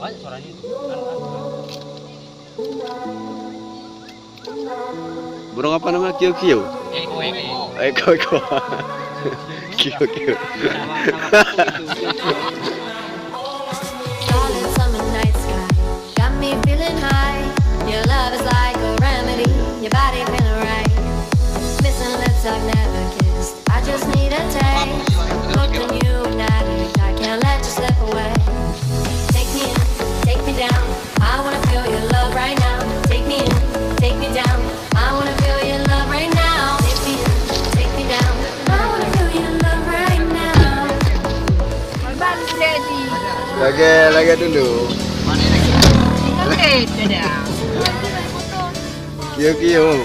Banyak suaranya. Burung apa nama? Kio-kio. Eko. Eko. Kio-kio. Darling, summer night sky got me feeling high. Your love is like a remedy. Your body feeling right. Missing lips I've never kissed. I just need a taste. Looked at you and I can't let you slip away. Take me in, take me down. I wanna feel your love right now. Take me in, take me down. I wanna feel your love right now. Take me in, take me down. I wanna feel your love right now. Lagi dulu. Kio-kio.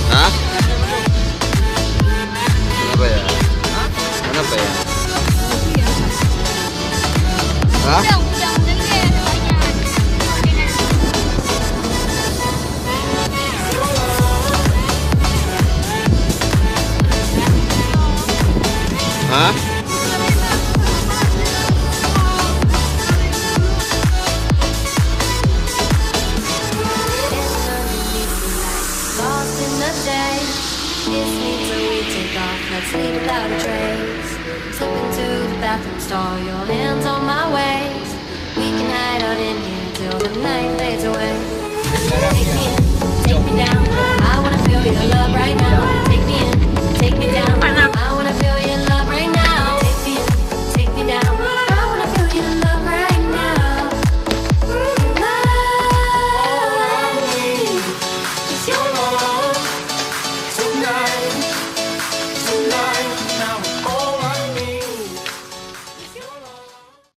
Hah? Kenapa ya? Kenapa ya? Hah? Hah? Lost in the day. Kiss me till we take off. Let's leave without a trace. Slip into the bathroom stall. Your hands on my waist. We can hide out in here till the night fades away. Take me in, take me down. I wanna feel your love right now. Take me in, take me down. I wanna feel your love right now. Take me in, take me down. I wanna feel your love right now. Love me, 'cause your love tonight.